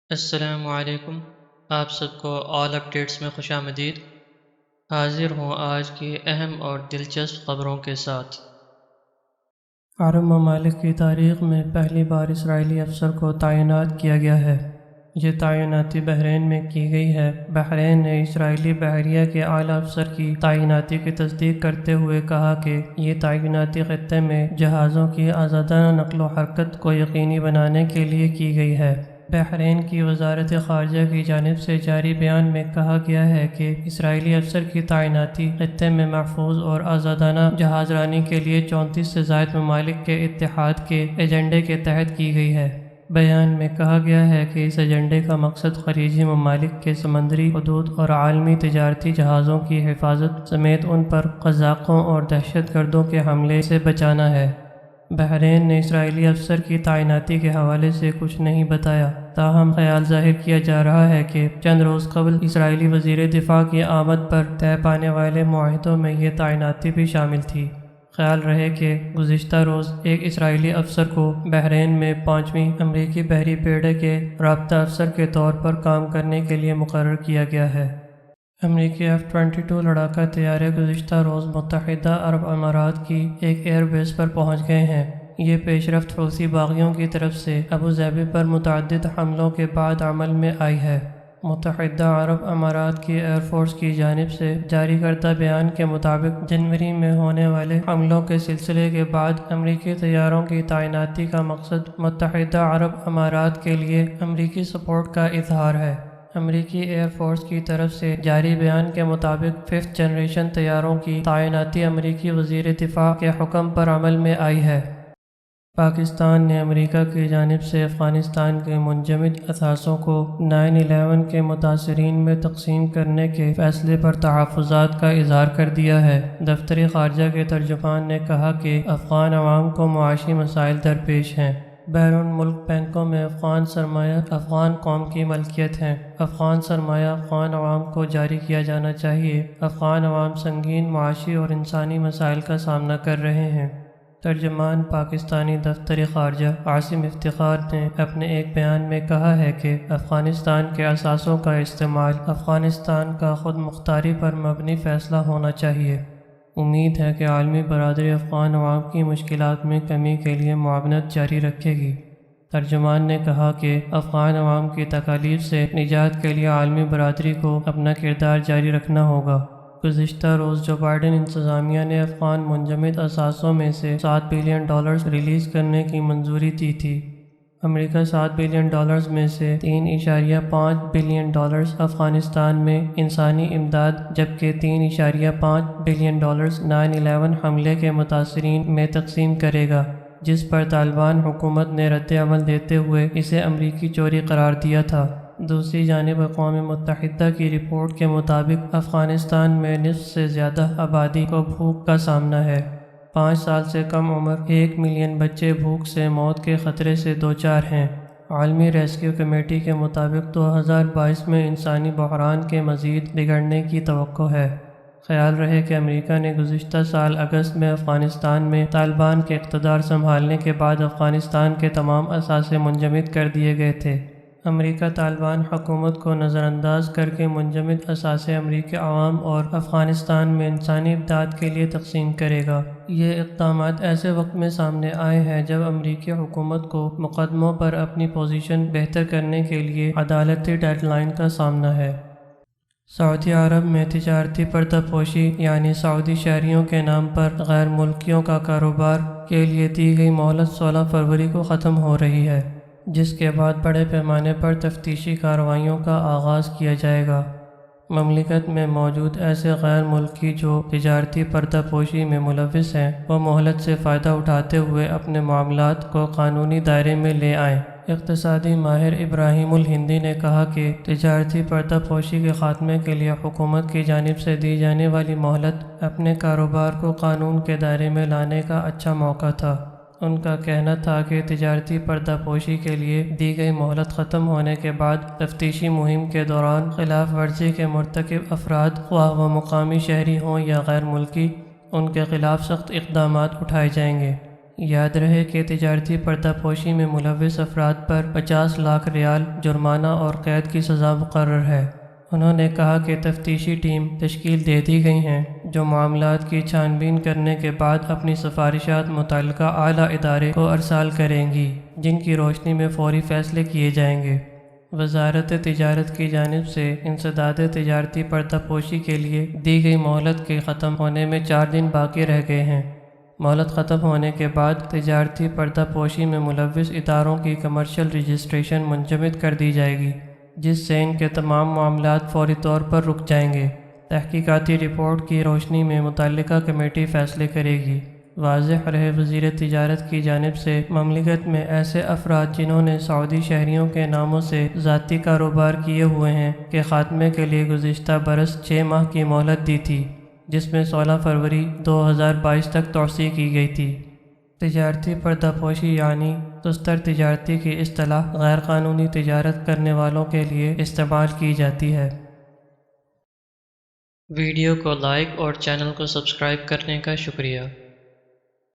السلام علیکم۔ آپ سب کو آل اپڈیٹس میں خوش آمدید۔ حاضر ہوں آج کی اہم اور دلچسپ خبروں کے ساتھ۔ عرب ممالک کی تاریخ میں پہلی بار اسرائیلی افسر کو تعینات کیا گیا ہے۔ یہ تعیناتی بحرین میں کی گئی ہے۔ بحرین نے اسرائیلی بحریہ کے اعلیٰ افسر کی تعیناتی کی تصدیق کرتے ہوئے کہا کہ یہ تعیناتی خطے میں جہازوں کی آزادانہ نقل و حرکت کو یقینی بنانے کے لیے کی گئی ہے۔ بحرین کی وزارت خارجہ کی جانب سے جاری بیان میں کہا گیا ہے کہ اسرائیلی افسر کی تعیناتی خطے میں محفوظ اور آزادانہ جہاز رانی کے لیے 34 سے زائد ممالک کے اتحاد کے ایجنڈے کے تحت کی گئی ہے۔ بیان میں کہا گیا ہے کہ اس ایجنڈے کا مقصد خلیجی ممالک کے سمندری حدود اور عالمی تجارتی جہازوں کی حفاظت سمیت ان پر قزاقوں اور دہشت گردوں کے حملے سے بچانا ہے۔ بحرین نے اسرائیلی افسر کی تعیناتی کے حوالے سے کچھ نہیں بتایا، تاہم خیال ظاہر کیا جا رہا ہے کہ چند روز قبل اسرائیلی وزیر دفاع کی آمد پر طے پانے والے معاہدوں میں یہ تعیناتی بھی شامل تھی۔ خیال رہے کہ گزشتہ روز ایک اسرائیلی افسر کو بحرین میں 5ویں امریکی بحری بیڑے کے رابطہ افسر کے طور پر کام کرنے کے لیے مقرر کیا گیا ہے۔ امریکی F-22 لڑاکا طیارے گزشتہ روز متحدہ عرب امارات کی ایک ایئر بیس پر پہنچ گئے ہیں۔ یہ پیش رفت حوثی باغیوں کی طرف سے ابوظہبی پر متعدد حملوں کے بعد عمل میں آئی ہے۔ متحدہ عرب امارات کی ایئر فورس کی جانب سے جاری کردہ بیان کے مطابق جنوری میں ہونے والے حملوں کے سلسلے کے بعد امریکی طیاروں کی تعیناتی کا مقصد متحدہ عرب امارات کے لیے امریکی سپورٹ کا اظہار ہے۔ امریکی ایئر فورس کی طرف سے جاری بیان کے مطابق 5th جنریشن طیاروں کی تعیناتی امریکی وزیر دفاع کے حکم پر عمل میں آئی ہے۔ پاکستان نے امریکہ کی جانب سے افغانستان کے منجمد اثاثوں کو 9/11 کے متاثرین میں تقسیم کرنے کے فیصلے پر تحفظات کا اظہار کر دیا ہے۔ دفتر خارجہ کے ترجمان نے کہا کہ افغان عوام کو معاشی مسائل درپیش ہیں۔ بیرون ملک بینکوں میں افغان سرمایہ افغان قوم کی ملکیت ہیں۔ افغان سرمایہ افغان عوام کو جاری کیا جانا چاہیے۔ افغان عوام سنگین معاشی اور انسانی مسائل کا سامنا کر رہے ہیں۔ ترجمان پاکستانی دفتر خارجہ عاصم افتخار نے اپنے ایک بیان میں کہا ہے کہ افغانستان کے اثاثوں کا استعمال افغانستان کا خود مختاری پر مبنی فیصلہ ہونا چاہیے۔ امید ہے کہ عالمی برادری افغان عوام کی مشکلات میں کمی کے لیے معاونت جاری رکھے گی۔ ترجمان نے کہا کہ افغان عوام کی تکالیف سے نجات کے لیے عالمی برادری کو اپنا کردار جاری رکھنا ہوگا۔ گزشتہ روز جو بائیڈن انتظامیہ نے افغان منجمد اثاثوں میں سے $7 بلین ریلیز کرنے کی منظوری دی تھی۔ امریکہ $7 بلین میں سے $3.5 بلین افغانستان میں انسانی امداد جبکہ $3.5 بلین 9/11 حملے کے متاثرین میں تقسیم کرے گا، جس پر طالبان حکومت نے رد عمل دیتے ہوئے اسے امریکی چوری قرار دیا تھا۔ دوسری جانب اقوام متحدہ کی رپورٹ کے مطابق افغانستان میں نصف سے زیادہ آبادی کو بھوک کا سامنا ہے۔ 5 سال سے کم عمر 1 ملین بچے بھوک سے موت کے خطرے سے دوچار ہیں۔ عالمی ریسکیو کمیٹی کے مطابق 2022 میں انسانی بحران کے مزید بگڑنے کی توقع ہے۔ خیال رہے کہ امریکہ نے گزشتہ سال اگست میں افغانستان میں طالبان کے اقتدار سنبھالنے کے بعد افغانستان کے تمام اثاثے منجمد کر دیے گئے تھے۔ امریکہ طالبان حکومت کو نظر انداز کر کے منجمد اثاثے امریکی عوام اور افغانستان میں انسانی امداد کے لیے تقسیم کرے گا۔ یہ اقدامات ایسے وقت میں سامنے آئے ہیں جب امریکی حکومت کو مقدموں پر اپنی پوزیشن بہتر کرنے کے لیے عدالتی ڈیڈ لائن کا سامنا ہے۔ سعودی عرب میں تجارتی پردہ پوشی یعنی سعودی شہریوں کے نام پر غیر ملکیوں کا کاروبار کے لیے دی گئی مہلت 16 فروری کو ختم ہو رہی ہے، جس کے بعد بڑے پیمانے پر تفتیشی کارروائیوں کا آغاز کیا جائے گا۔ مملکت میں موجود ایسے غیر ملکی جو تجارتی پردہ پوشی میں ملوث ہیں، وہ مہلت سے فائدہ اٹھاتے ہوئے اپنے معاملات کو قانونی دائرے میں لے آئیں۔ اقتصادی ماہر ابراہیم الہندی نے کہا کہ تجارتی پردہ پوشی کے خاتمے کے لیے حکومت کی جانب سے دی جانے والی مہلت اپنے کاروبار کو قانون کے دائرے میں لانے کا اچھا موقع تھا۔ ان کا کہنا تھا کہ تجارتی پردہ پوشی کے لیے دی گئی مہلت ختم ہونے کے بعد تفتیشی مہم کے دوران خلاف ورزی کے مرتکب افراد خواہ وہ مقامی شہری ہوں یا غیر ملکی، ان کے خلاف سخت اقدامات اٹھائے جائیں گے۔ یاد رہے کہ تجارتی پردہ پوشی میں ملوث افراد پر 50 لاکھ ریال جرمانہ اور قید کی سزا مقرر ہے۔ انہوں نے کہا کہ تفتیشی ٹیم تشکیل دے دی گئی ہیں جو معاملات کی چھان بین کرنے کے بعد اپنی سفارشات متعلقہ اعلیٰ ادارے کو ارسال کریں گی، جن کی روشنی میں فوری فیصلے کیے جائیں گے۔ وزارت تجارت کی جانب سے انسداد تجارتی پردہ پوشی کے لیے دی گئی مہلت کے ختم ہونے میں 4 دن باقی رہ گئے ہیں۔ مہلت ختم ہونے کے بعد تجارتی پردہ پوشی میں ملوث اداروں کی کمرشل رجسٹریشن منجمد کر دی جائے گی، جس سے ان کے تمام معاملات فوری طور پر رک جائیں گے۔ تحقیقاتی رپورٹ کی روشنی میں متعلقہ کمیٹی فیصلے کرے گی۔ واضح رہے وزیر تجارت کی جانب سے مملکت میں ایسے افراد جنہوں نے سعودی شہریوں کے ناموں سے ذاتی کاروبار کیے ہوئے ہیں کے خاتمے کے لیے گزشتہ برس 6 ماہ کی مہلت دی تھی، جس میں 16 فروری 2022 تک توسیع کی گئی تھی۔ تجارتی پردہ پوشی یعنی تستر تجارتی کی اصطلاح غیر قانونی تجارت کرنے والوں کے لیے استعمال کی جاتی ہے۔ ویڈیو کو لائک اور چینل کو سبسکرائب کرنے کا شکریہ۔